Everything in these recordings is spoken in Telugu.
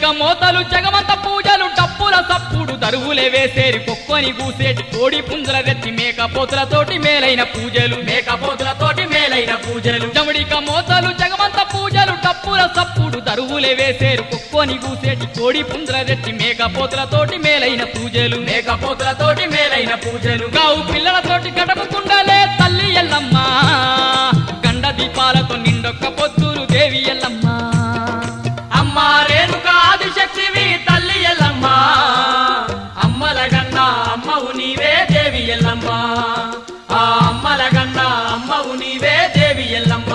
జమడిక మోతలు జగమంత పూజలు డప్పుల సప్పుడు దరువులే వేసేరి కొక్కొని కూసేటి కోడి పుంజుల తెచ్చి మేకపోతులతోటి మేలైన పూజలు జమడిక మోతలు జగమంత పూజలు డప్పుల సప్పుడు దరువులే వేసేరు కొక్కొని కూసేటి కోడి పుంజుల తెచ్చి మేకపోతులతోటి మేలైన పూజలు గావు పిల్లలతోటి గడపకుండలే తల్లి ఎల్లమ్మ గండ దీపాలతో నిండొక్క పొద్దులు దేవి ఎల్లమ్మ అమ్మా రేణుకా ఆదిశక్తివి తల్లి ఎల్లమ్మ అమ్మల గన్నా అమ్మవు నీవే దేవి ఎల్లమ్మ ఆ అమ్మల గన్నా అమ్మవు నీవే దేవి ఎల్లమ్మ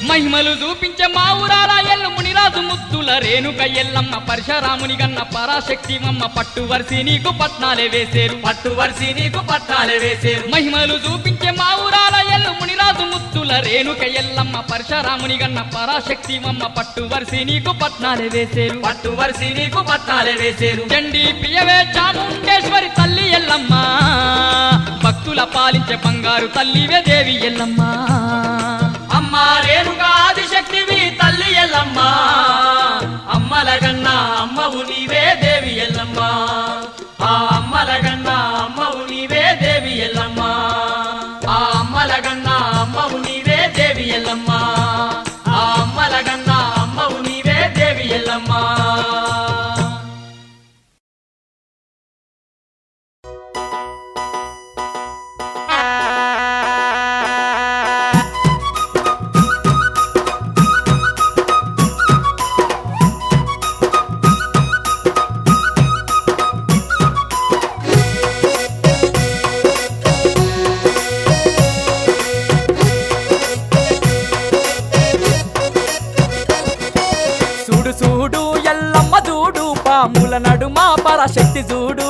మహిమలు చూపించే మా ఊరాల ఎల్లు మునిరాజు ముద్దుల రేణుక ఎల్లమ్మ పరశురాముని గన్న పరాశక్తి మమ్మ పట్టు వరిసి నీకు పట్నాలే వేసేరు మహిమలు చూపించే మా ఊరాల ఎల్లు మునిరాజు ముద్దుల రేణుక ఎల్లమ్మ పరశురాముని గన్న పరాశక్తి మమ్మ పట్టు వరిసి నీకు పట్నాలే వేసేరు చండీ ప్రియవే చాముండేశ్వరి తల్లి ఎల్లమ్మ భక్తుల పాలించే బంగారు తల్లివే దేవి ఎల్లమ్మ అమ్మా రేణుకా ఆదిశక్తివి తల్లి ఎల్లమ్మ అమ్మల గన్నా అమ్మవు నీవే దేవి ఎల్లమ్మ ఆ అమ్మల గన్నా అమ్మవు నీవే దేవి ఎల్లమ్మ ఆ అమ్మల గన్నా అమ్మవు నీవే దేవి ఎల్లమ్మ ఆ అమ్మల గన్నా అమ్మవు నీవే దేవి ఎల్లమ్మ పాముల నడుమ పరశక్తి చూడు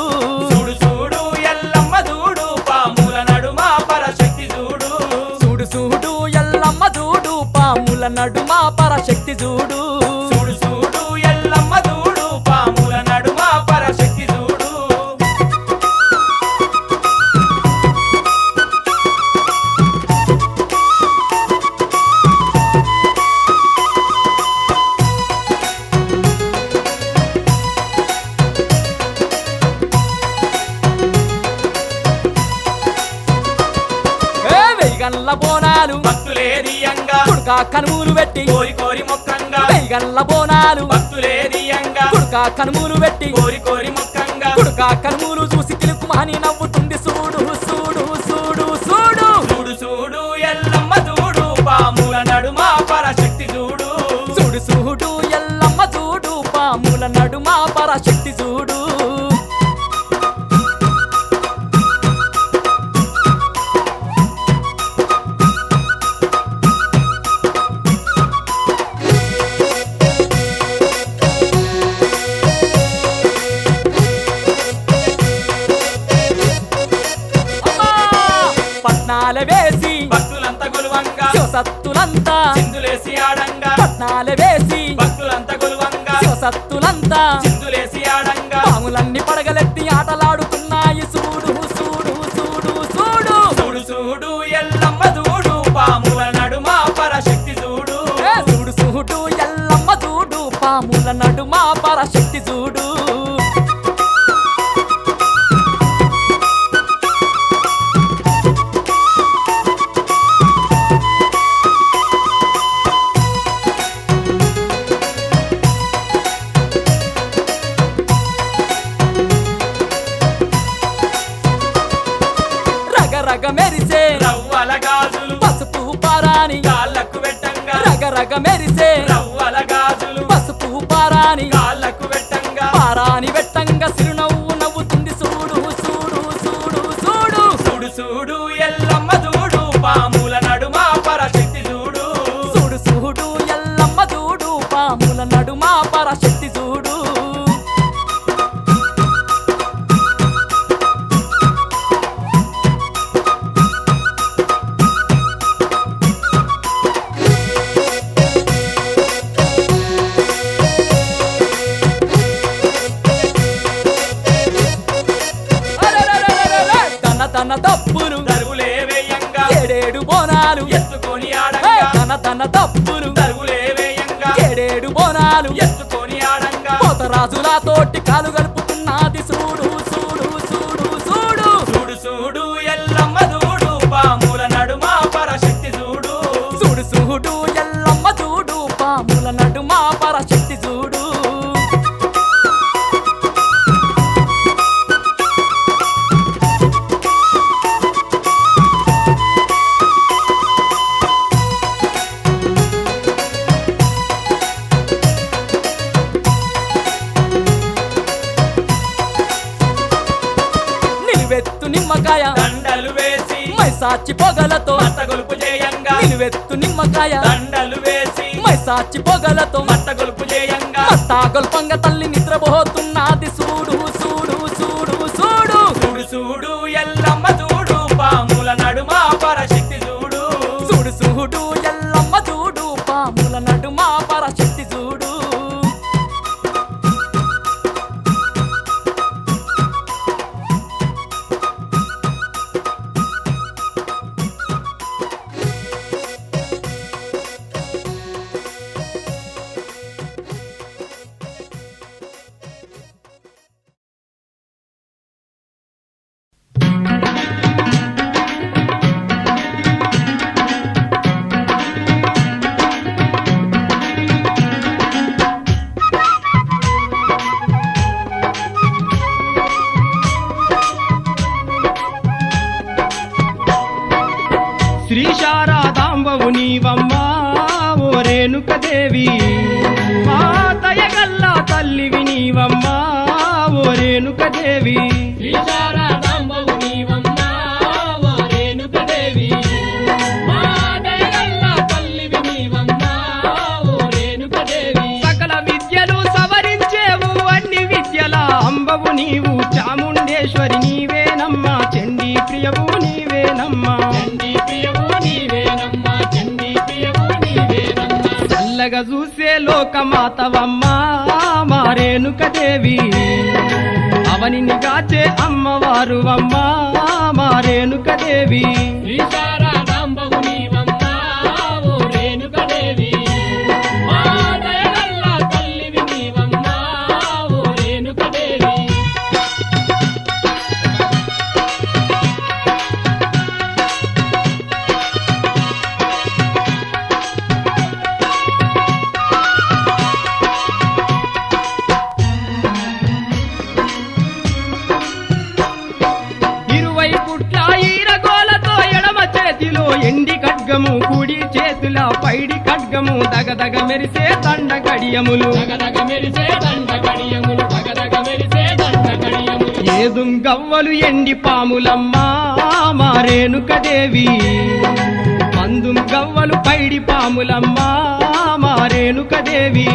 చూడు ఎల్లమ్మ చూడు పాముల నడుమ పరశక్తి చూడు చూడు ఎల్లమ్మ చూడు పాముల నడుమ పరశక్తి చూడు చూడు ఎల్లమ్మ చూడు పాముల నడుమ పరశక్తి చూడు గల్ల బోనాలు భక్తులేరియంగా కుడుకా కనుమూలు పెట్టి కోరి మొక్కంగా గల్ల బోనాలు భక్తులేరియంగా కుడుకా కనుమూలు పెట్టి కోరి మొక్కంగా కుడుకా కనుమూలు చూసి కిలుకుమాని నవ్వుతుంది చూడు చూడు చూడు చూడు చూడు ఎల్లమ్మ చూడు పాముల నడుమ పరశక్తి చూడు చూడు ఎల్లమ్మ చూడు పాముల నడుమ పరశక్తి చూడు పట్నాల వేసి భక్తులంతా కొలువంగా శివసత్తులంతా చిందులేసి ఆడంగా పట్నాల వేసి భక్తులంతా కొలువంగా శివసత్తులంతా చిందులేసి ఆడంగా పాములన్నీ పడగలెత్తి ఆటలాడుతున్నాయి చూడు చూడు చూడు చూడు చూడు ఎల్లమ్మ చూడు పాముల నడుమ పరశక్తి చూడు చూడు ఎల్లమ్మ చూడు పాముల నడుమ పరశక్తి చూడు ఎత్తుకొని హే! ఆడంగా తన తన తప్పులు తరుగులే వేయంగా ఏడేడు బోనాలు ఎత్తుకొని ఆడంగా పోతరాజుల తోటి కాలు గలుపుతున్నది చూడు చూడు చూడు చూడు చూడు చూడు ఎల్లమ్మ చూడు పాముల నడుమ పరశక్తి చూడు చూడు చూడు ఎల్లమ్మ చూడు పాముల నడుమ పరశక్తి చూడు నిలువెత్తు నిమ్మకాయ దండలు వేసి మైసాచి పొగలతో మత్త గొలుపు చేయంగా నిలువెత్తు నిమ్మకాయ దండలు వేసి మైసాచి పొగలతో మత్త గొలుపు చేయంగా తాగొల్పంగ తల్లి నిద్రపోతున్నది చూడు చూడు చూడు చూడు చూడు చూడు ఎల్లమ్మ చూడు పాముల నడుమ పరశక్తి చూడు చూడు చూడు ఎల్లమ్మ చూడు పాముల నడుమ పరశక్తి చూడు శ్రీ శారదాంబవు నీవమ్మా ఓ రేణుకదేవి మా దయగల్ల తల్లివి నీవమ్మా ఓ రేణుకదేవి సకల విద్యలు సవరించేవు అన్ని విద్యల అంబవు నీవు చాముండేశ్వరి నీవేనమ్మా చండీ ప్రియవు నీవేనమ్మా చల్లగా చూసే లోకమాతవమ్మా మా రేణుకదేవి అవనిని గాచే అమ్మవారు అమ్మా మా రేణుకదేవి ఇరువై పుట్ల ఈరగోలతో ఎడమ చేతిలో ఎండి ఖడ్గము కుడి చేతుల పైడి ఖడ్గము దగదగ మెరిసే దండ గడియములు ఏదుం గవ్వలు ఎండి పాములమ్మా మా రేణుకదేవి మందుం గవ్వలు పైడి పాములమ్మా మా రేణుకదేవి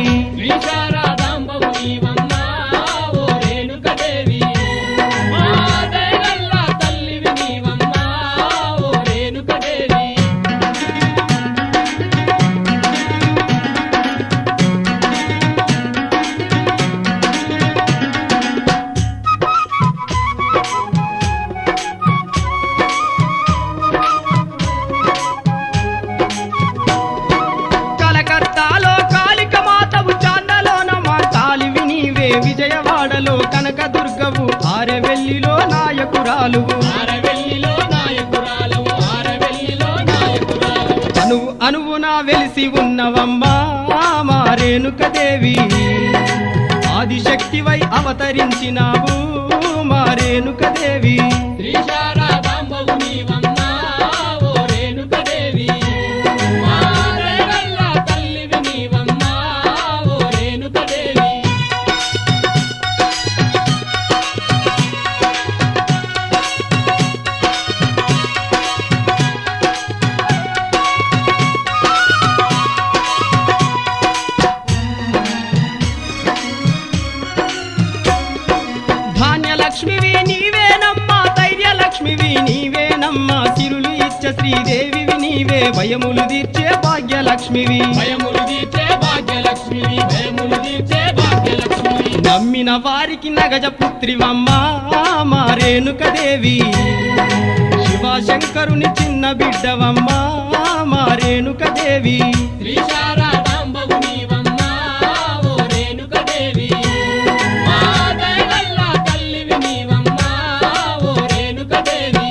కలకత్తాలో కాళిక మాతవు చాందలోన మార్తాలివి నీవే విజయవాడలో కనక దుర్గవు ఆరవెల్లిలో నాయకురాలువు అనువు అనువున వెలిసి ఉన్నవమ్మా మా రేణుకదేవి ఆదిశక్తివై అవతరించినావు మా రేణుకదేవి ధాన్యలక్ష్మివి నీవేనమ్మా ధైర్యలక్ష్మివి నీవేనమ్మా సిరులు ఇచ్చ శ్రీదేవివి నీవే భయములు తీర్చే భాగ్యలక్ష్మివి నమ్మిన వారికి నగజ పుత్రివమ్మా మా రేణుకదేవి శివ శివశంకరుని చిన్న బిడ్డవమ్మా మా రేణుకదేవి శ్రీ శారదాంబవు నీవమ్మా ఓ రేణుకదేవి మా దయగల్ల తల్లివి నీవమ్మా ఓ రేణుకదేవి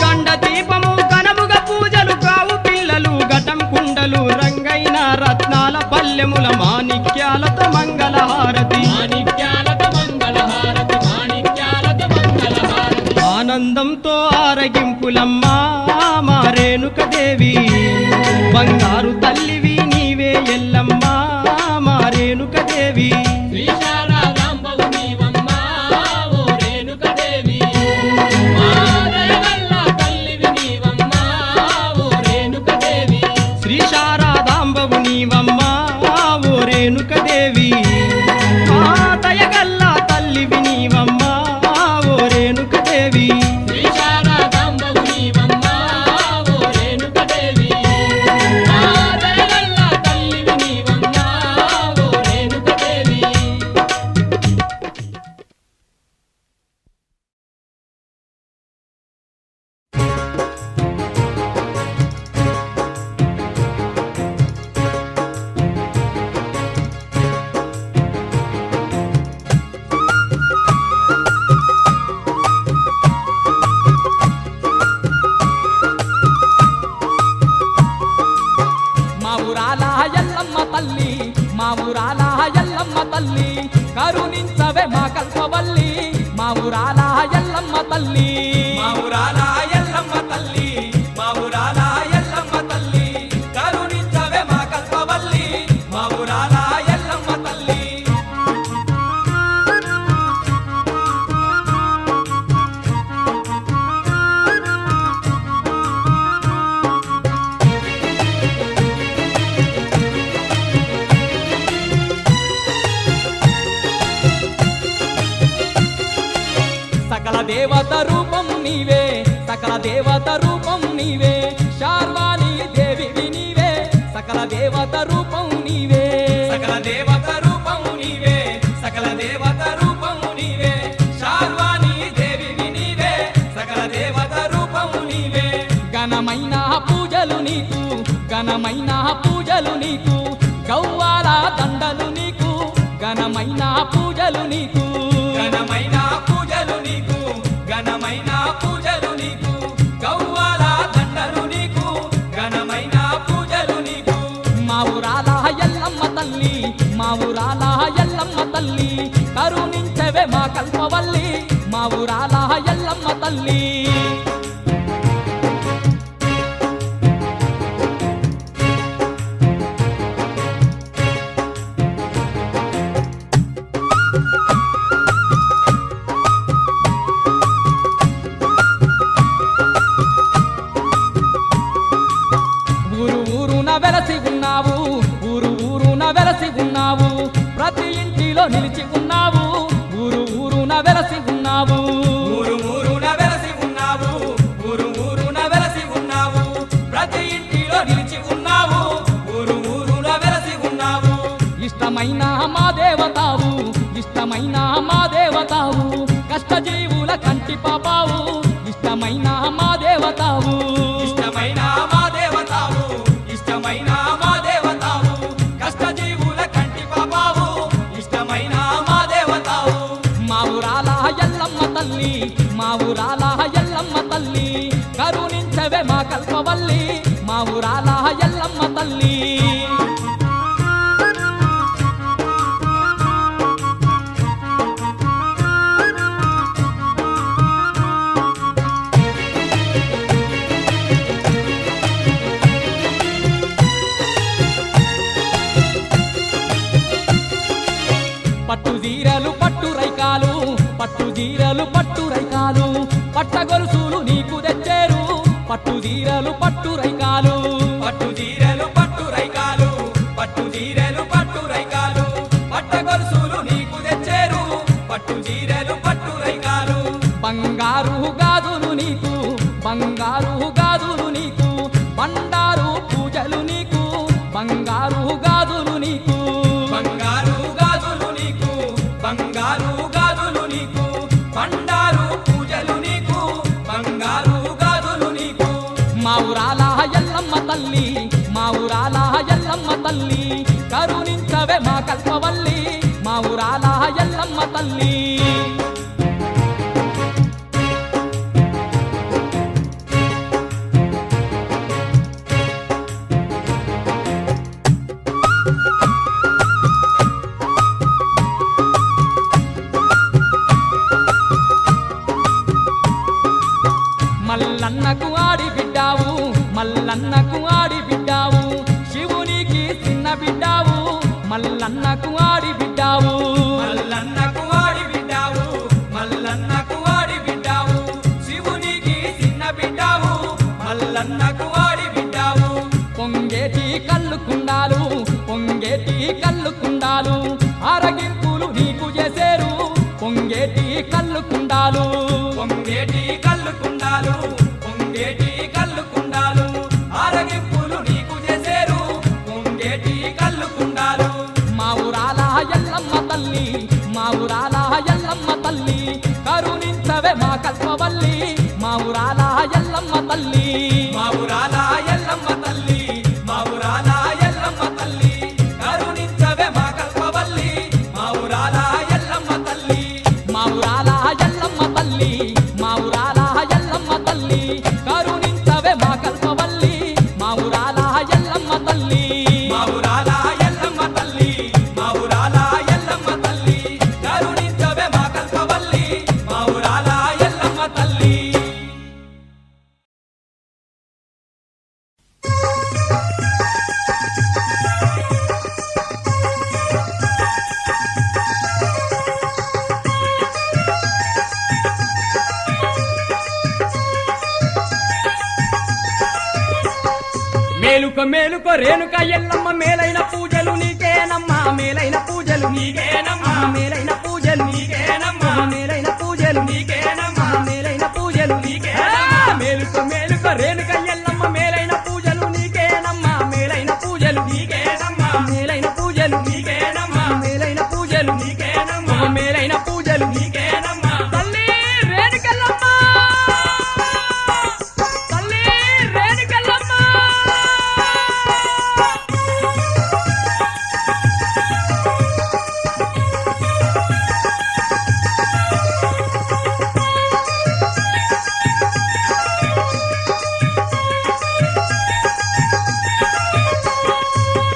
గండ దీపము కనముగ పూజలు కావు పిల్లలు ఘటం కుండలు రంగైన రత్నాల పల్లెముల మాణిక్యాలతో మంగళహారతి మాణిక్యాలతో మంగళహారతి మాణిక్యాలతో మంగళహారతి ఆనందంతో ఆరగింపులమ్మా మా రేణుకదేవి బంగారు తల్లివి నీవే ఎల్లమ్మా మా రేణుకదేవి శ్రీ శారదాంబవు నీవమ్మా ఓ రేణుకదేవి మా దయగల్ల తల్లివి నీవమ్మా ఓ రేణుకదేవి శ్రీ శారదాంబవు నీవమ్మా ఓ రేణుకదేవి మా దయగల్ల తల్లివి నీవమ్మా ఓ రేణుకదేవి శ్రీ శారదాంబవు నీవమ్మా ఓ రేణుకదేవి మా దయగల్ల తల్లివి నీవమ్మా ఓ రేణుకదేవి మా ఊరాల ఎల్లమ్మ తల్లి మా ఊరాల ఎల్లమ్మ తల్లి కరుణించవే మా కల్పవల్లి మా ఊరాల ఎల్లమ్మ తల్లి మా ఊరాల ఎల్లమ్మ తల్లి మా ఊరాల ఎల్లమ్మ తల్లి కరుణించవే మా కల్పవల్లి మా ఊరాల ఎల్లమ్మ తల్లి సకల దేవత రూపం నీవే సకల దేవత రూపం నీవే శార్వాణి దేవివి నీవే సకల దేవత రూపం నీవే సకల దేవత రూపం నీవే సకల దేవత రూపం నీవే శార్వాణి దేవివి నీవే సకల దేవత రూపం నీవే ఘనమైన పూజలు నీకు ఘనమైన పూజలు నీకు గౌవాల దండలు నీకు ఘనమైన పూజలు నీకు ఘనమైన పూజలు నీకు ఘనమైన పూజలు నీకు గౌవాల దండలు నీకు ఘనమైన పూజలు నీకు మా ఊరాల ఎల్లమ్మ తల్లి మా ఊరాల ఎల్లమ్మ తల్లి కరుణించవే మా కల్పవల్లి మా ఊరాల ఎల్లమ్మ తల్లి ఊరు ఊరున వెలసి ఉన్నావు ఊరు ఊరున వెలసి ఉన్నావు ప్రతి ఇంటిలో నిలిచి ఉన్నావు ఊరు ఊరున వెలసి ఉన్నావు ఊరు ఊరున వెలసి ఉన్నావు ఊరు ఊరున వెలసి ఉన్నావు ప్రతి ఇంటిలో నిలిచి ఉన్నావు ఊరు ఊరున వెలసి ఉన్నావు ఇష్టమైన మా దేవతావు ఇష్టమైన మా దేవతావు కష్టజీవుల కంటి పాపావు ఇష్టమైన మా దేవతావు ఇష్టమైన మా దేవతావు ఇష్టమైన మా దేవతావు కష్టజీవుల కంటి పాపావు ఇష్టమైన మా దేవతావు మా ఊరాల ఎల్లమ్మ తల్లి మా ఊరాల ఎల్లమ్మ తల్లి కరుణించవే మా కల్పవల్లి మా ఊరాల ఎల్లమ్మ తల్లి పట్టు జీరలు పట్టు రైకాలు పట్టు జీరలు పట్టు రైకాలు పట్ట గొలుసులు నీకు తెచ్చారు పట్టు జీరలు పట్టు రైకాలు పట్టు జీరలు పట్టు రైకాలు పట్టు జీరలు పట్టు రైకాలు పట్ట గొలుసులు నీకు తెచ్చారు పట్టు జీరలు పట్టు రైకాలు బంగారు ఊరాల ఎల్లమ్మ తల్లి మా ఊరాల ఎల్లమ్మ తల్లి కరుణించవే మా కల్పవల్లి మా ఊరాల ఎల్లమ్మ తల్లి మల్లన్నకు ఆడి బిడ్డావు మల్లన్నకు ఆడి బిడ్డావు శివునికి చిన్న బిడ్డావు మల్లన్నకు ఆడి బిడ్డావు మల్లన్నకు వాడి బిడ్డావు మల్లన్నకు వాడి బిడ్డావు శివునికి చిన్న బిడ్డావు మల్లన్నకు వాడి బిడ్డావు పొంగేటి కళ్ళు కుండాలు పొంగేటి కళ్ళు కుండాలు ఆరగింపులు నీకు చేసేరు పొంగేటి కళ్ళు కుండాలు పొంగేటి కళ్ళు కుండాలు పొంగేటి కళ్ళు కుండాలు ఆరగింపులు నీకు చేసేరు పొంగేటి కళ్ళు కుండాలు మా ఊరాల ఎల్లమ్మ తల్లి మా ఊరాల ఎల్లమ్మ తల్లి కరుణించవే మా కల్పవల్లి మా ఊరాల ఎల్లమ్మ తల్లి మా ఊరాల ఎల్లమ్మ తల్లి మా ఊరాల ఎల్లమ్మ తల్లి కరుణించవే మా కల్పవల్లి మా ఊరాల ఎల్లమ్మ తల్లి మా ఊరాల ఎల్లమ్మ తల్లి మా ఊరాల ఎల్లమ్మ తల్లి కరుణించవే మా కల్పవల్లి మా ఊరాల ఎల్లమ్మ తల్లి మా ఊరాల ఎల్లమ్మ తల్లి మా ఊరాల ఎల్లమ్మ తల్లి కరుణించవే మా కల్పవల్లి మా ఊరాల ఎల్లమ్మ తల్లి మేలుక మేలుక రేణుక ఎల్లమ్మ మేలైన పూజలు నీకేనమ్మా మేలైన పూజలు నీకేనమ్మా మేలైన పూజలు నీకేనమ్మా మేలైన పూజలు నీకేనమ్మా మేలైన పూజలు నీకేనమ్మా మేలుక మేలుక రేణుక ఎల్లమ్మ మేలైన పూజలు నీకేనమ్మా మేలైన పూజలు నీకేనమ్మా మేలైన పూజలు నీకేనమ్మా మేలైన పూజలు నీకేనమ్మా మేలైన పూజలు నీకేనమ్మా తల్లి రేణుకెల్లమ్మ తల్లి రేణుకెల్లమ్మ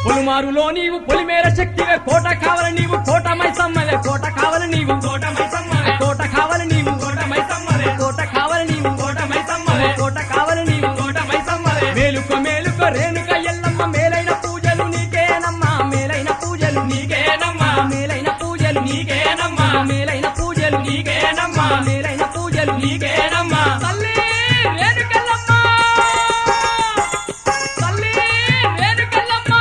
పొలిమారులో నీవు పొలిమేర శక్తివే కోట కావాలి నీవు కోట మైసమ్మలే కోట కావాలి నీవు కోట మైసమ్మలే కోట కావాలి నీవు కోట మైసమ్మలే కోట కావాలి నీవు కోట మైసమ్మలే కోట కావాలి నీవు కోట మైసమ్మలే మేలుక మేలుక రేణుక ఎల్లమ్మ మేలైన పూజలు నీకేనమ్మా మేలైన పూజలు నీకేనమ్మా మేలైన పూజలు నీకేనమ్మా మేలైన పూజలు నీకేనమ్మా మేలైన పూజలు నీకేనమ్మా తల్లి రేణుకెల్లమ్మ తల్లి రేణుకెల్లమ్మ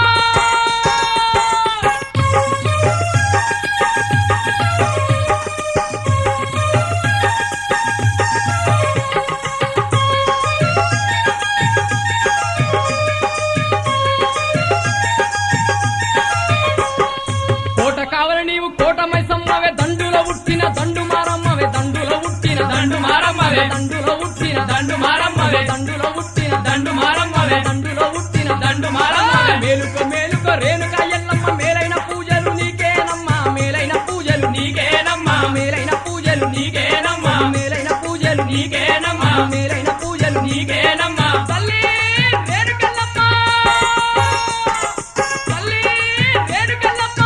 కోట కావాలి నీవు కోట మైసమ్మవే దండులో ఉట్టిన దండు మారమ్మవే దండులో ఉట్టిన దండు మారమ్మవే దండులో ఉట్టిన దండు మారమ్మవే దండులో ఉట్టిన దండు మారమ్మవే దండులో ఉట్టిన దండు మారమ్మవే మేలుక మేలుక రేణుక ఎల్లమ్మ మేలైన పూజలు నీకేనమ్మా మేలైన పూజలు నీకేనమ్మా మేలైన పూజలు నీకేనమ్మా మేలైన పూజలు నీకేనమ్మా మేలైన పూజలు నీకేనమ్మా తల్లి రేణుకెల్లమ్మ తల్లి రేణుకెల్లమ్మ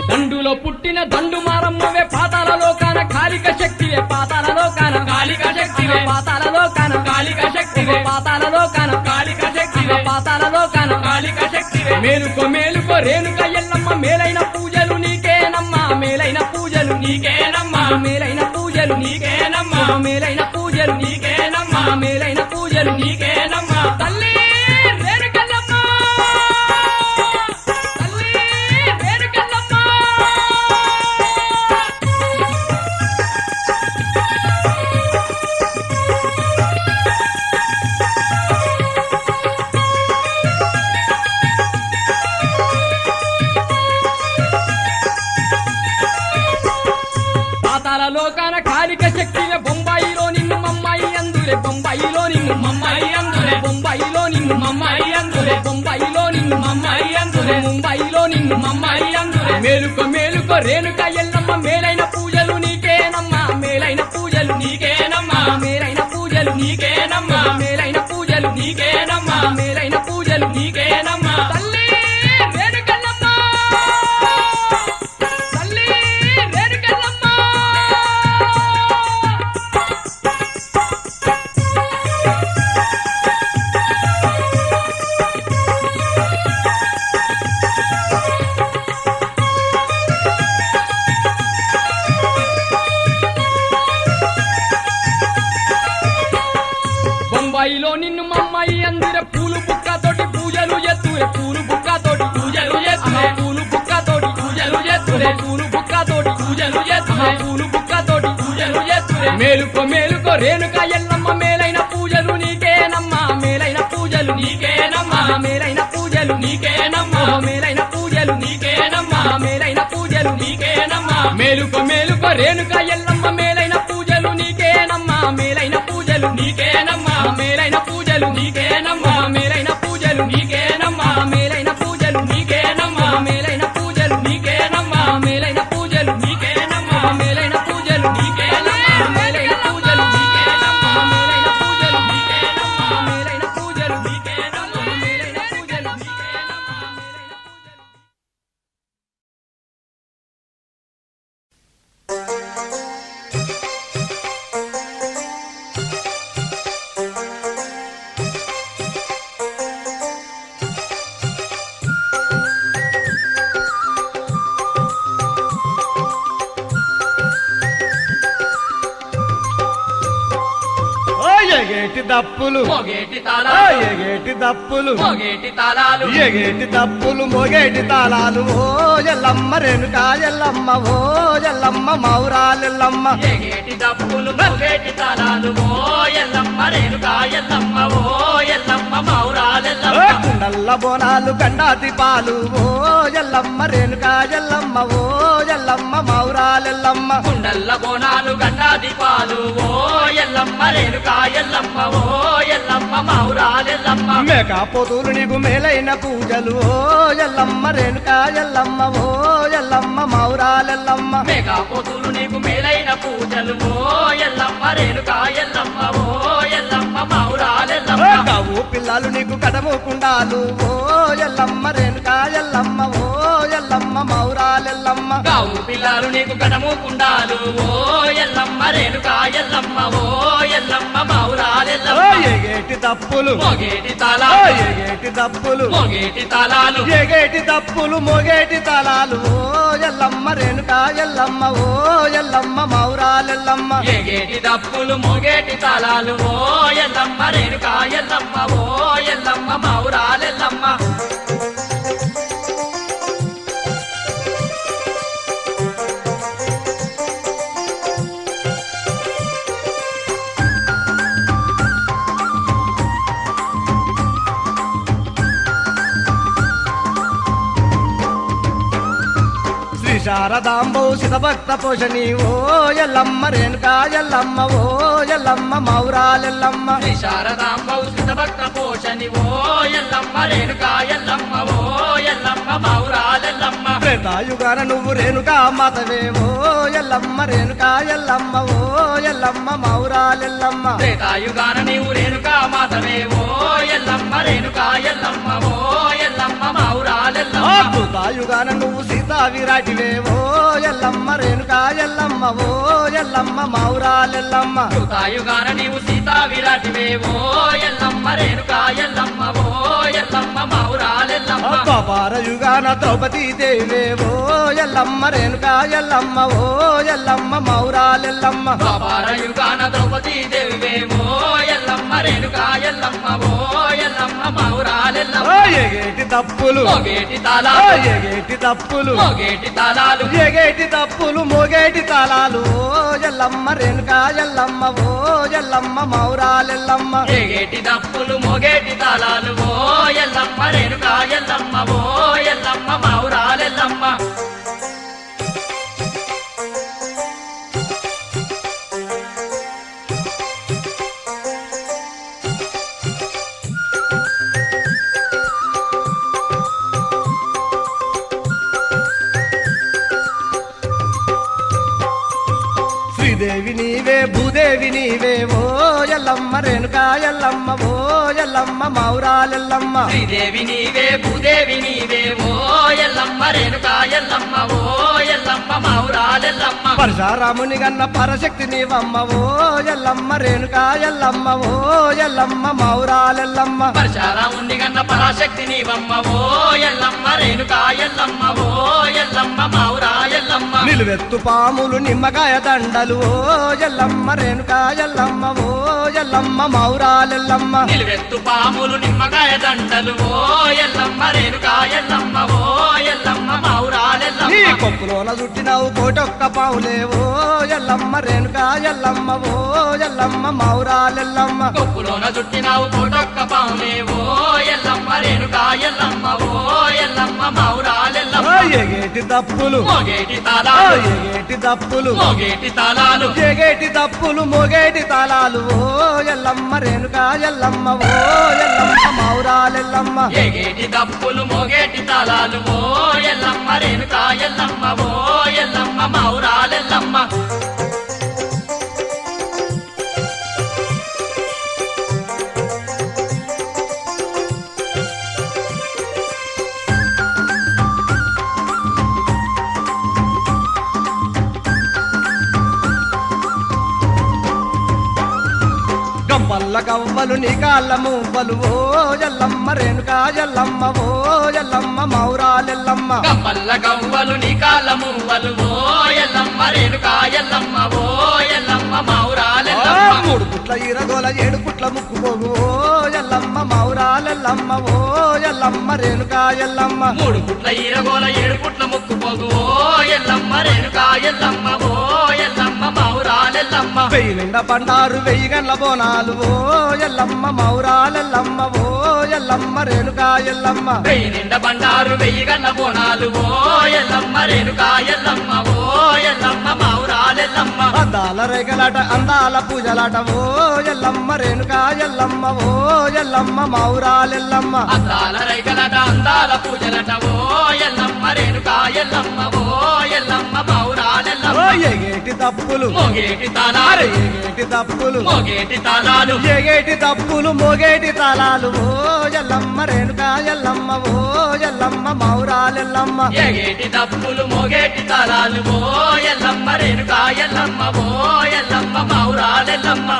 దండులో పుట్టిన దండు మారమ్మవే పాతాలలో కాన కాలిక శక్తివే పాతాలలో కాన కాళికా శక్తివే పాతాలలో కాన కాళికా శక్తివే పాతాలలో కాన కాళికా శక్తివే పాతాలలో కాన కాళికా శక్తివే మేలుకో మేలుకో రేణుక ఎల్లమ్మ మేలైన పూజలు నీకేనమ్మా మేలైన పూజలు నీకేనమ్మా మేలైన పూజలు నీకేనమ్మా మేలైన పూజలు నీకేనమ్మా మేలైన పూజలు నీకేనమ్మా తల్లి రేణుకెల్లమ్మ తల్లి రేణుకెల్లమ్మ బొంబాయిలో నిన్ను మమ్మాయి అందురే బొంబాయిలో నిన్ను మమ్మాయి అందురే బొంబాయిలో నిన్ను మమ్మాయి అందురే ముంబైలో నిన్ను మమ్మాయి అందురే మేలుకో మేలుకో రేణుక ఎల్లమ్మ మేలైన పూజలు నీకేనమ్మా మేలైన పూజలు నీకేనమ్మా మేలైన పూజలు నీకేనమ్మా మేలైన పూజలు నీకేనమ్మా మేలైన పూజలు నీకేనమ్మా తల్లి రేణుకల్లమ్మ తల్లి రేణుకల్లమ్మ బొంబాయిలో నిన్ను మమ్మాయి అందురే పూలు బుక్కతోటి పూజలు ఎత్తురే పూలు బుక్కతోటి పూజలు చేస్తురే పూలు బుక్కతోటి పూజలు చేస్తురే పూలు బుక్కతోటి పూజలు చేస్తురే పూలు బుక్కతోటి పూజలు చేస్తురే మేలుకో మేలుకో రేణుక ఎల్లమ్మ మేలైన పూజలు నీకేనమ్మా మేలైన పూజలు నీకేనమ్మా మేలైన పూజలు నీకేనమ్మా మేలైన పూజలు నీకేనమ్మా మేలైన పూజలు నీకేనమ్మా మేలుకో మేలుకో రేణుక ఎల్లమ్మ మేలైన పూజలు నీకేనమ్మా మేలైన పూజలు నీకేనమ్మా మేలైన పూజలు నీకేనమ్మా మేలైన పూజలు నీకేనమ్మా మేలైన పూజలు నీకేనమ్మా మేలైన పూజలు నీకేనమ్మా మేలైన పూజలు నీకేనమ్మా మేలైన పూజలు నీకేనమ్మా మేలైన పూజలు నీకేనమ్మా మేలైన పూజలు నీకేనమ్మా మేలైన పూజలు నీకేనమ్మా మేలైన పూజలు ఎగేటి దప్పులు మోగేటి తాళాలు ఎగేటి దప్పులు మోగేటి తాళాలు ఎగేటి దప్పులు మొగేటి తాళాలు ఓ ఎల్లమ్మ రేణుక ఎల్లమ్మ ఓ ఎల్లమ్మ మౌరాలెల్లమ్మ ఎగేటి దప్పులు మోగేటి తాళాలు ఓ ఎల్లమ్మ రేణుకా ఎల్లమ్మ ఓ ఎల్లమ్మ మౌరాలెల్లమ్మ కుండల్ల బోనాలు గండాతి పాలు ఓ ఎల్లమ్మ రేణుక ఎల్లమ్మ ఓ ఎల్లమ్మ మౌరాలెల్లమ్మ కుండల్ల బోనాలు గండా దీపాలు ఓ ఎల్లమ్మ రేణుకా ఎల్లమ్మ ఓ ఎల్లమ్మ మౌరాలెల్లమ్మ మేక పొదులు నీకు మేలైన పూజలు ఓ ఎల్లమ్మ రేణుక ఎల్లమ్మ ఓ ఎల్లమ్మ మౌరాలెల్లమ్మ మేఘా పొతులు నీకు మేలైన పూజలు ఓ ఎల్లమ్మ రేణుకా ఎల్లమ్మ ఓ ఎల్లమ్మ మౌరాలెల్లమ్మ కావు పిల్లలు నీకు కడముకుండాలు ఓ ఎల్లమ్మ రేణుక ఎల్లమ్మ ఓ ఎల్లమ్మ మౌరాలెల్లమ్మ గావు పిల్లలు నీకు కడముకుండాలు ఓ ఎల్లమ్మ రేణుకా ఎల్లమ్మ ఓ ఎల్లమ్మ మౌరాలెల్లమ్మ ఎగేటి దప్పులు మోగేటి తాళాలు ఎగేటి దప్పులు మోగేటి తాళాలు ఎగేటి దప్పులు మొగేటి తాళాలు ఓ ఎల్లమ్మ రేణుక ఎల్లమ్మ ఓ ఎల్లమ్మ మౌరాలెల్లమ్మ ఎగేటి దప్పులు మోగేటి తాళాలు ఓ ఎల్లమ్మ రేణుకా ఎల్లమ్మ ఓ ఎల్లమ్మ మౌరాలెల్లమ్మ శ్రీ శారదాంబో శితభక్త పోషణి ఓ ఎల్లమ్మ రేణుక ఎల్లమ్మ ఓ ఎల్లమ్మ మౌరాలెల్లమ్మ శ్రీ శారదాంబౌ భక్త పోషణి ఓ ఎల్లమ్మ రేణుకా ఎల్లమ్మ ఓ ఎల్లమ్మ మౌరాలెల్లమ్మ త్రేతాయుగాన నువ్వు రేణుకా మాతవే ఓ ఎల్లమ్మ రేణుక ఎల్లమ్మ ఓ ఎల్లమ్మ మౌరాలెల్లమ్మ త్రేతాయుగాన నీవు రేణుకా మాతవే ఓ ఎల్లమ్మ రేణుకా ఎల్లమ్మ ఓ ఎల్లమ్మ మౌరాలెల్లమ్మ కృతాయుగాన నువ్వు సీతా విరాటివే ఓ ఎల్లమ్మ రేణుక ఎల్లమ్మ ఓ ఎల్లమ్మ మౌరాలెల్లమ్మ కృతాయుగాన నీవు సీతా విరాటివే ఓ ఎల్లమ్మ రేణుకా ఎల్లమ్మ ఓ ఎల్లమ్మ మౌరాలెల్లమ్మ ద్వాపార యుగాన ద్రౌపదీ దేవే ఓ ఎల్లమ్మ రేణుక ఎల్లమ్మ ఓ ఎల్లమ్మ మౌరాలెల్లమ్మ ద్వాపార యుగాన ద్రౌపదీ దేవివే ఓ ఎల్లమ్మ రేణుకా ఎల్లమ్మ ఓ ఎల్లమ్మ మౌరాలెల్లమ్మ ఎగేటి తప్పులు మోగేటి తాళాలు ఎగేటి తప్పులు మోగేటి తాళాలు ఎగేటి తప్పులు మోగేటి తాళాలు ఓ ఎల్లమ్మ రేణుక ఎల్లమ్మ ఓ ఎల్లమ్మ మౌరాలెల్లమ్మ ఎగేటి దప్పులు మోగేటి తాళాలు ఓ ఎల్లమ్మ రేణుకా ఎల్లమ్మ ఓ ఎల్లమ్మ మౌరాలెల్లమ్మ నీవే ఓ ఎల్లమ్మ రేణుకా ఎల్లమ్మ ఓ ఎల్లమ్మ మౌరాలెల్లమ్మ శ్రీదేవి నీవే భూదేవి నీవే ఓ ఎల్లమ్మ రేణుకా ఎల్లమ్మ ఓ ఎల్లమ్మ మౌరాలెల్లమ్మ పరశురాముని గన్న పరశక్తి నీవమ్మ ఓ ఎల్లమ్మ రేణుకా ఎల్లమ్మ ఓ ఎల్లమ్మ మౌరాలెల్లమ్మ పరశురాముని గన్న పరాశక్తి నీవమ్మ ఓ ఎల్లమ్మ రేణుకా ఎల్లమ్మ ఓ ఎల్లమ్మ మౌరాలెల్లమ్మ నిలువెత్తు పాములు నిమ్మకాయ దండలు ఓ ఎల్లమ్మ రేణుకా ఎల్లమ్మ ఓ ఎల్లమ్మ మౌరాలెల్లమ్మ నిలువెత్తు పాములు నిమ్మకాయ దండలు ఓ ఎల్లమ్మ రేణుకా ఎల్లమ్మ ఓ ఎల్లమ్మ నీ మౌరాలెల్లమ్మ కొప్పులోన చుట్టినావు కోటొక్క పావులే ఓ ఎల్లమ్మ రేణుకా ఎల్లమ్మ ఓ ఎల్లమ్మ మౌరాలెల్లమ్మ కొప్పులోన చుట్టినావు కోటొక్క పాములే ఓ ఎల్లమ్మ రేణుకా ఎల్లమ్మ ఓ ఎల్లమ్మ మౌరాలెల్లమ్మ ఎగేటి తప్పులు మోగేటి తాళాలు ఎగేటి తప్పులు మోగేటి తాళాలు ఎగేటి తప్పులు మోగేటి తాళాలు ఓ ఎల్లమ్మ రేణుకా ఎల్లమ్మ ఓ ఎల్లమ్మ మౌరాలెల్లమ్మ ఎగేటి దప్పులు మోగేటి తాళాలు ఓ ఎల్లమ్మ రేణుకా ఎల్లమ్మ ఓ ఎల్లమ్మ మౌరాలెల్లమ్మ గవ్వల్ల గవ్వలు నీ కాళ్ళ మువ్వలు ఓ ఎల్లమ్మ రేణుకా ఎల్లమ్మ ఓ ఎల్లమ్మ మౌరాలెల్లమ్మ గమ్మల్ల గవ్వలు నీ కాళ్ళ మువ్వలు ఓ ఎల్లమ్మ రేణుకా ఎల్లమ్మ ఓ ఎల్లమ్మ మౌరాలెల్లమ్మ మూడు పుట్ల ఈరగోల ఏడు పుట్ల ముక్కుపోగు ఓ ఎల్లమ్మ మౌరాలెల్లమ్మ ఓ ఎల్లమ్మ రేణుకా ఎల్లమ్మ మూడు పుట్ల ఈరగోల ఏడు పుట్ల ముక్కుపోగు ఓ ఎల్లమ్మ రేణుకా ఎల్లమ్మ ఓ ఎల్లమ్మ మౌరాలెల్లమ్మ వెయ్యి నిండా బండారు వెయ్యి గండ్ల బోనాలు ఓ ఎల్లమ్మ మౌరాలెల్లమ్మ ఓ ఎల్లమ్మ రేణుకా ఎల్లమ్మ వెయ్యి నిండా బండారు వెయ్యి గన్న బోనాలు ఓ ఎల్లమ్మ రేణుకా ఎల్లమ్మ ఓ ఎల్లమ్మ మౌరాలెల్లమ్మ అందాల రేగలాట అందాల పూజలాట ఓ ఎల్లమ్మ రేణుకా ఎల్లమ్మ ఓ ఎల్లమ్మ మౌరాలెల్లమ్మ అందాల రైకలట అందాల పూజలట ఓ ఎల్లమ్మ రేణుకా ఎల్లమ్మ ఓ ఎల్లమ్మ మౌరాలెల్లమ్మ ఎగేటి తప్పులు మోగేటి తాళాలు ఎగేటి తప్పులు మోగేటి తాళాలు ఎగేటి తప్పులు మోగేటి తాళాలు ఓ ఎల్లమ్మ రేణుకా ఎల్లమ్మ ఓ ఎల్లమ్మ మౌరాలెల్లమ్మ ఎగేటి దప్పులు మోగేటి తాళాలు ఓ ఎల్లమ్మ రేణుకా ఎల్లమ్మ ఓ ఎల్లమ్మ మౌరాలెల్లమ్మ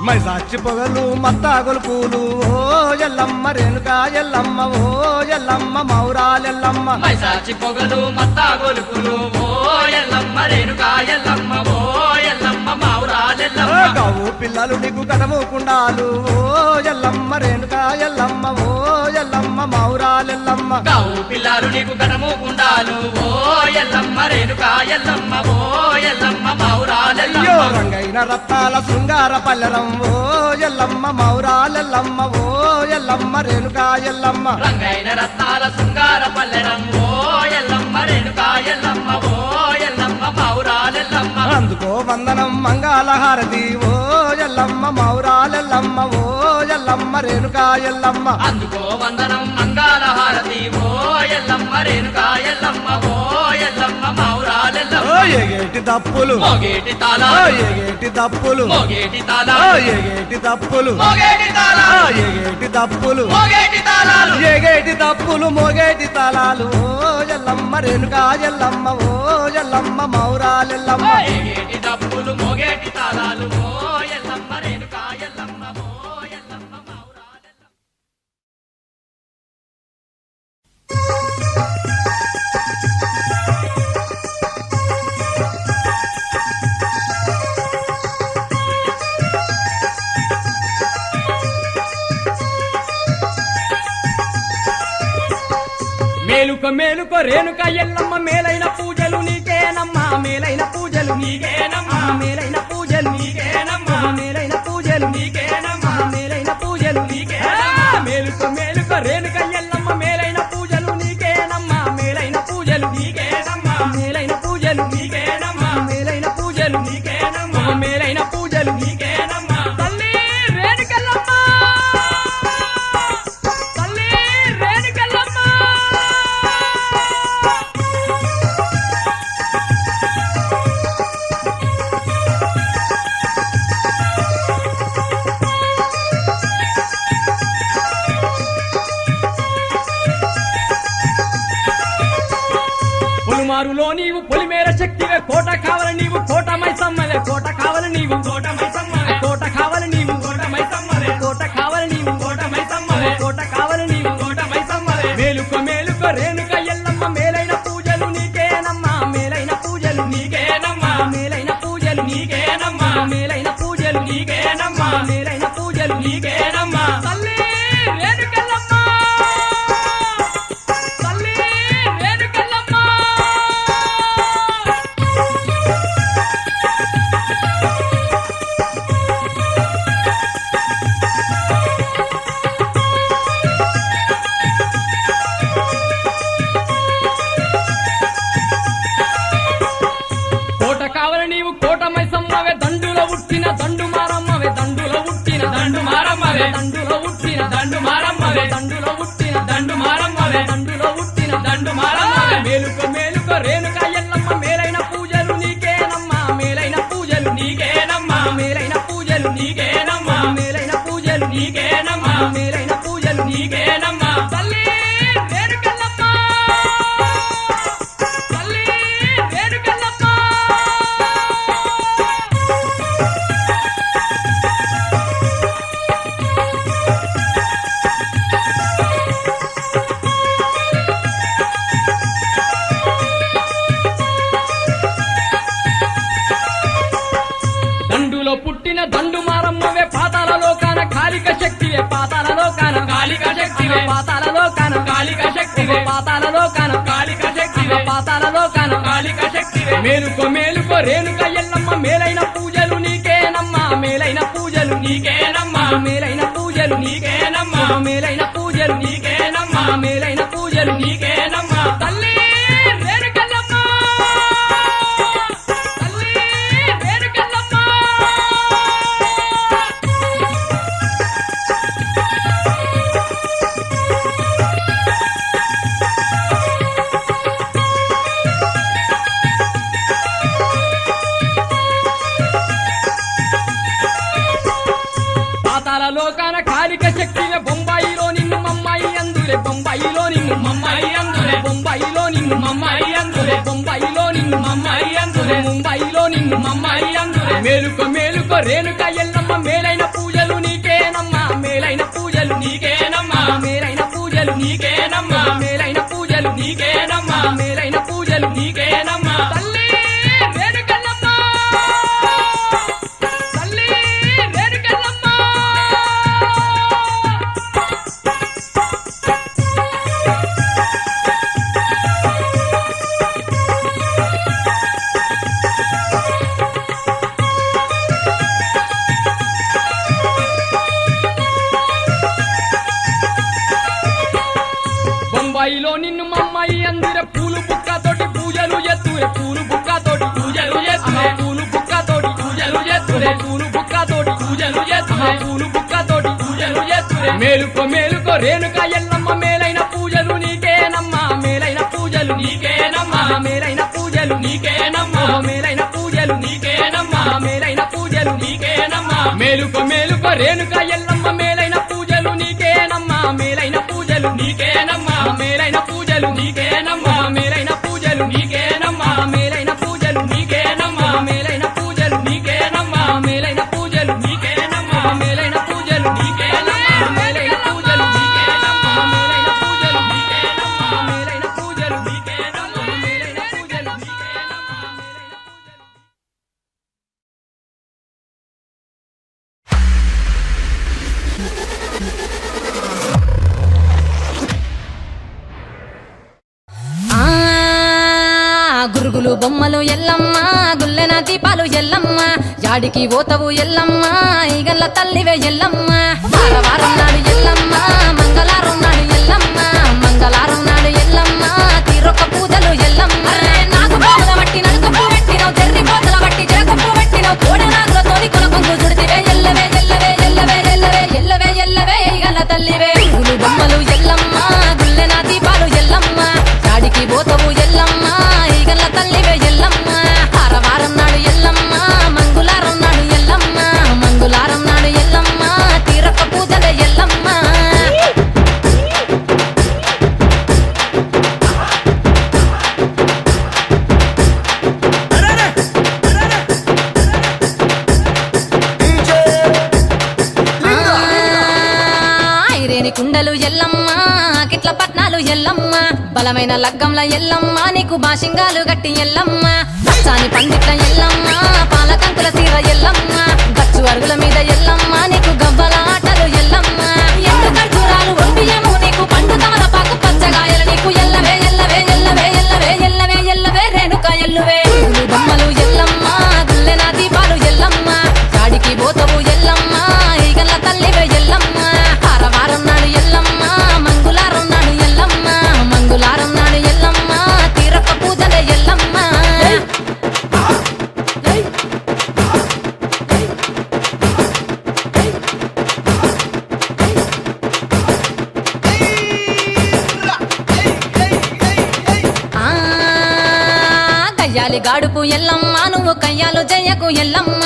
మైసాచి పొగలు మత్తాగులు పూలు ఓ ఎల్లమ్మ రేణుకా ఎల్లమ్మ ఓ ఎల్లమ్మ మౌరాలెల్లమ్మ మైసాచి పొగలు మత్తా గొలుపులు ఓ ఎల్లమ్మ రేణుకా ఎల్లమ్మ ఓ ఎల్లమ్మ మౌరాలెల్లమ్మ కావు పిల్లలు నీకు కనముకుండాలు ఓ ఎల్లమ్మ రేణుకా ఎల్లమ్మ ఓ ఎల్లమ్మ మౌరాలెల్లమ్మ కావు పిల్లారు నీకు గణము గుండాలు ఓ ఎల్లమ్మ రేణుకా ఎల్లమ్మ ఓ ఎల్లమ్మ అయ్యో మౌరాలెల్లమ్మ రంగైన రత్నాల శృంగార పల్లెలం ఓ ఎల్లమ్మ మౌరాలెల్లమ్మ ఓ ఎల్లమ్మ రేణుకా ఎల్లమ్మ రంగైన రత్నాల శృంగార పల్లెరం ఓ ఎల్లమ్మ రేణుకా ఎల్లమ్మ ఓ ఎల్లమ్మ మౌరాలెల్లమ్మ అందుకో వందనం మంగళహారతి ఓ ఎల్లమ్మ మౌరాలెల్లమ్మ ఓ ఎల్లమ్మ రేణుకా ఎల్లమ్మ అందుకో వందనం మంగళ హారతి ఓ ఎల్లమ్మ రేణుకా ఎల్లమ్మ ఓ ఎల్లమ్మ మౌరాలెల్లమ్మ ఎగేటి తప్పులు మోగేటి తాళాలు ఎగేటి తప్పులు మోగేటి తాళాలు ఎగేటి తప్పులు మోగేటి తాళాలు ఎగేటి తప్పులు మోగేటి తాళాలు ఎగేటి తప్పులు మోగేటి తాళాలు ఓ ఎల్లమ్మ రేణుకా ఎల్లమ్మ ఓ ఎల్లమ్మ మౌరాలెల్లమ్మ మోగేటి డప్పులు మోగేటి తాళాలు ఓ ఎల్లమ్మ రేణుకా ఎల్లమ్మ ఓ ఎల్లమ్మ మౌరాలెల్లమ్మ మేలుక మేలుక రేణుక ఎల్లమ్మ మేలైన పూజలు నీకేనమ్మా మేలైన పూజలు నీకేనమ్మా మేలైన పూజలు నీకేనమ్మా మేలైన పూజలు నీకేనమ్మా మేలైన పూజలు నీకేనమ్మా మేలుక మేలుక రేణుక ఎల్లమ్మ మేలైన పూజలు నీకేనమ్మా మేలైన పూజలు నీకేనమ్మా మేలైన పూజలు నీకేనమ్మా మేలైన మేలైన పూజలు నీకేనమ్మా తల్లి రేణుకెళ్ళమ్మ తల్లి రేణుకెళ్ళమ్మ పొలిమారులో నీవు పొలిమేర శక్తివే కోట కావాలి నీవు కోట మైసమ్మలే కోట కావాలి నీవు కోట మైసమ్మలే కోట కావాలి నీవు కోట మైసమ్మలే కోట కావాలి నీవు కోట మైసమ్మలే కోట కావాలి నీవు కోట మైసమ్మలే మేలుకో మేలుకో రేణుక ఎల్లమ్మ మేలైన పూజలు నీకేనమ్మా మేలైన పూజలు నీకేనమ్మా మేలైన పూజలు నీకేనమ్మా మేలైన పూజలు నీకేనమ్మా మేలైన పూజలు నీకేనమ్మా తల్లి రేణుకెళ్ళమ్మ తల్లి రేణుకెళ్ళమ్మ కోట కావాలి నీవు కోట మైసమ్మవే దండులో ఉట్టిన దండు మారమ్మవే దండులో ఉట్టిన దండు మారమ్మవే దండులో ఉట్టిన దండు మారమ్మవే దండులో ఉట్టిన దండు మారమ్మవే దండులో ఉట్టిన దండు మారమ్మవే మేలుకో మేలుకో రేణుక ఎల్లమ్మ మేలైన పూజలు నీకేనమ్మా మేలైన పూజలు నీకేనమ్మా మేలైన పూజలు నీకేనమ్మా మేలైన పూజలు నీకేనమ్మా మేలైన పూజలు నీకేనమ్మా తల్లి రేణుకెళ్ళమ్మ తల్లి రేణుకెళ్ళమ్మ దండులో పుట్టిన దండు మారమ్మవే పాతాల లోకాన కాలిక శక్తివే పాతాల లోకాన కాళిక శక్తివే పాతాల లోకాన కాళిక శక్తివే పాతాల లోకాన కాళిక శక్తివే పాతాల లోకాన కాళిక శక్తివే మేలుకో మేలుకో రేణుక ఎల్లమ్మ మేలైన పూజలు నీకేనమ్మా మేలైన పూజలు నీకేనమ్మా మేలైన పూజలు నీకేనమ్మా మేలైన పూజలు నీకేనమ్మా మేలైన పూజలు నీకేనమ్మా తల్లి రేణుకెళ్ళమ్మ తల్లి రేణుకెళ్ళమ్మ పాతాల లోకాన కాలిక శక్తివే బొంబాయిలో నిన్ను మమ్మాయి అందులే బొంబాయిలో నిన్ను మమ్మాయి అందులే బొంబాయిలో నిన్ను మమ్మాయి అందులే బొంబాయిలో నిన్ను మమ్మాయి అందులే ముంబాయిలో నిన్ను మమ్మాయి అందులే మేలుకో మేలుకో రేణుక ఎల్లమ్మ మేలైన పూజలు నీకేనమ్మా మేలైన పూజలు నీకేనమ్మా మేలైన పూజలు నీకేనమ్మా మేలైన పూజలు నీకేనమ్మా మేలైన పూజలు నీకేనమ్మా తల్లి రేణుకెళ్ళమ్మ తల్లి రేణుకెళ్ళమ్మ బొంబాయిలో నిన్ను మమ్మాయి అందురే పూలు బుక్కతోటి పూజలు ఎత్తురే పూలు బుక్కతోటి పూజలు చేస్తురే పూలు బుక్కతోటి పూజలు చేస్తురే పూలు బుక్కతోటి పూజలు చేస్తురే పూలు బుక్కతోటి పూజలు చేస్తురే మేలుకో మేలుకో రేణుక ఎల్లమ్మ మేలైన పూజలు నీకేనమ్మా మేలైన పూజలు నీకేనమ్మా మేలైన పూజలు నీకేనమ్మా మేలైన పూజలు నీకేనమ్మా మేలైన పూజలు నీకేనమ్మా మేలుకో మేలుకో రేణుక ఎల్లమ్మ మేలైన పూజలు నీకేనమ్మా మేలైన పూజలు నీకేనమ్మా మేలైన పూజలు నీకేనమ్మా మేలైన పూజలు నీకేనమ్మా మేలైన పూజలు నీకేనమ్మా మేలైన పూజలు నీకేనమ్మా మేలైన పూజలు నీకేనమ్మా మేలైన పూజలు నీకేనమ్మా మేలైన పూజలు నీకేనమ్మా మేలైన పూజలు నీకేనమ్మా మేలైన పూజలు నీకేనమ్మా మేలైన పూజలు గురుగులు బొమ్మలు ఎల్లమ్మ గుల్లెన దీపాలు ఎల్లమ్మ యాడికి పోతవు ఎల్లమ్మ ఈగల్ల తల్లివే ఎల్లమ్మ వారం నాడు ఎల్లమ్మ మంగళారం నాడు ఎల్లమ్మ మంగళారం నాడు ఎల్లమ్మ తీరొక్క పూజలు ఎల్లమ్మ నాకు పోతల బట్టి నడుకప్పు పెట్టినవు తెర్రి పోతల బట్టి జరకప్పు పెట్టినవు కోడె నాకు బోని కుండలు ఎల్లమ్మ కిట్ల పట్నాలు ఎల్లమ్మ బలమైన లగ్గంల ఎల్లమ్మ నీకు బాషింగాలు గట్టి ఎల్లమ్మ పచ్చాని పందిట్ల ఎల్లమ్మ పాలకంకుల సీర ఎల్లమ్మ గచ్చు అరుగుల మీద ఎల్లమ్మ నీకు గవ్వల ఆటలు ఎల్లమ్మ ఎండు ఖర్జూరాలు ఒంటియము నీకు పండు తమలపాకు పచ్చగాయలు నీకు ఎల్లవే ఎల్లవే ఎల్లవే ఎల్లవే ఎల్లవే ఎల్లవే రేణుక ఎల్లువే పూలు బొమ్మలు ఎల్లమ్మ గుల్లెన దీపాలు ఎల్లమ్మ చాడికి పోతవు ఎల్లమ్మ ఈగల్ల తల్లివే ఎల్లమ్మ వారం నాడు ఎల్లమ్మ మంగుళారం నాడు ఎల్లమ్మ మంగుళారం నాడు ఎల్లమ్మ తీరొక్క పూజలే ఎల్లమ్మ ఆ కయ్యాలి గాడుపు ఎల్లమ్మ నువ్వు కయ్యాలు జయ్యకు ఎల్లమ్మ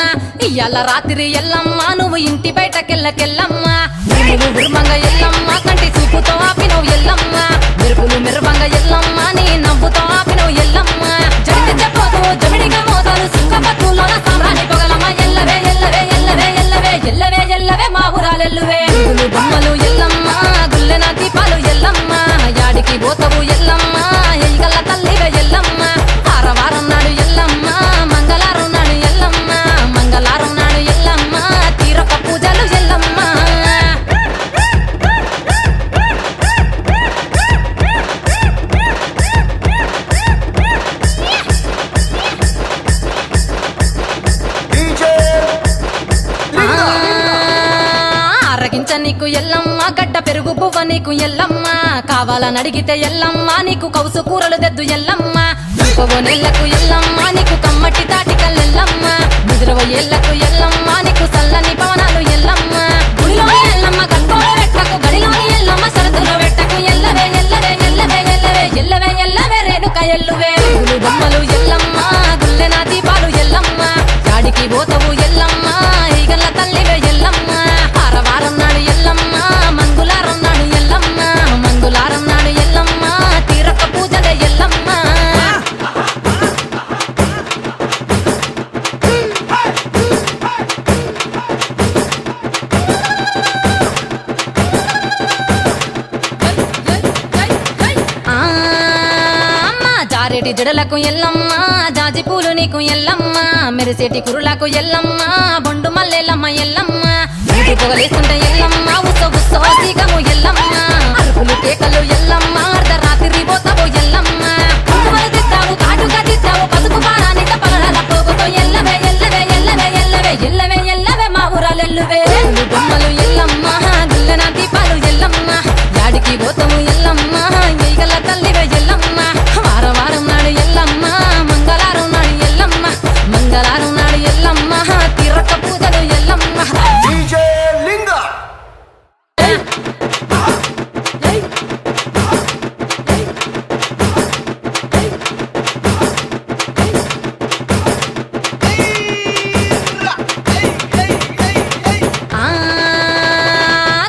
ఇయ్యాల రాత్రి ఎల్లమ్మ నువ్వు ఇంటి బయటకెళ్ళకెల్లమ్మ నువ్వు ఉర్మంగ ఎల్లమ్మ కంటి చూపుతో ఆపినవు ఎల్లమ్మ మెరుపులు మెరువంగ ఎల్లమ్మ నీ నవ్వుతో ఆపినవు ఎల్లమ్మ జడికి చెప్పదు జమిడిగా మోతాలు సుఖపట్టులోన సామ్రాణి పొగలమ్మ ఎల్లవే ఎల్లవే ఎల్లవే ఎల్లవే ఎల్లవే ఎల్లవే మా ఊరాలెల్లువే పూలు బొమ్మలు ఎల్లమ్మ గుల్లెన దీపాలు ఎల్లమ్మ యాడికి పోతవు ఎల్లమ్మ ఎయిగల్ల తల్లివే ఎల్లమ్మ వారం నాడు ఎల్లమ్మ మంగళారం నాడు ఎల్లమ్మ మంగళారం నాడు ఎల్లమ్మ తీరొక్క పూజలు ఎల్లమ్మ అరగించ నీకు ఎల్లమ్మ గడ్డ పెరుగు బువ్వ నీకు ఎల్లమ్మ కావాలని అడిగితే ఎల్లమ్మ నీకు కౌసు కూరలు దెద్దు ఎల్లమ్మ ఇంకొక నెల్లకు ఎల్లమ్మ నీకు కమ్మటి తాటికల్ ఎల్లమ్మ ముదిరవ ఏళ్లకు ఎల్లమ్మ నీకు చల్లని పవనాలు ఎల్లమ్మ గుడిలో ఎల్లమ్మ గట్టోడ వెట్టకు గడిలోని ఎల్లమ్మ సరదులో వెట్టకు ఎల్లవే ఎల్లవే ఎల్లవే ఎల్లవే ఎల్లవే ఎల్లవే రేణుక ఎల్లువే పూలు బొమ్మలు ఎల్లమ్మ గుల్లెన దీపాలు ఎల్లమ్మ చాడికి పోతవు ఎల్లమ్మ ఈగల్ల తల్లివే ఎల్లమ్మ వారం నాడు ఎల్లమ్మ మంగుళారం నాడు ఎల్లమ్మ మంగుళారం నాడు ఎల్లమ్మ తీరొక్క పూజలే ఎల్లమ్మ ఆ అమ్మ జారేటి జడలకు ఎల్లమ్మ జాజి పూలు నీకు ఎల్లమ్మ మెరిసేటి కురులకు ఎల్లమ్మ బొండు మల్లెల్లమ్మ ఎల్లమ్మ ఇంటి పొగలేస్తుంటే ఎల్లమ్మ ఉత్సవ ఉత్సవ సీకము ఎల్లమ్మ అరుపులు కేకలు ఎల్లమ్మ అర్ధరాత్రి పోతావు ఎల్లమ్మ పువ్వులు తిట్టావు కాటుగా తిట్టావు పసుపు పారానిత పగడాల పోగుతో ఎల్లవే ఎల్లవే ఎల్లవే ఎల్లవే ఎల్లవే ఎల్లవే మా ఊరాలెల్లువే పూలు బొమ్మలు ఎల్లమ్మ గుల్లెన దీపాలు ఎల్లమ్మ యాడికి పోతాము ఎల్లమ్మ ఈగల తల్లివే ఎల్లమ్మ వారం నాడు ఎల్లమ్మ మంగళారం నాడు ఎల్లమ్మ మంగళారం నాడు ఎల్లమ్మ తీరొక్క పూజలు ఎల్లమ్మ ఆ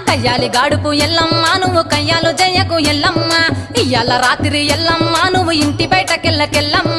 కయ్యాలి గాడుపు ఎల్లమ్మ నువ్వు కయ్యాలు జయ్యకు ఎల్లమ్మ ఇయ్యాల రాత్రి ఎల్లమ్మ నువ్వు ఇంటి బయటకెళ్ళకెల్లమ్మ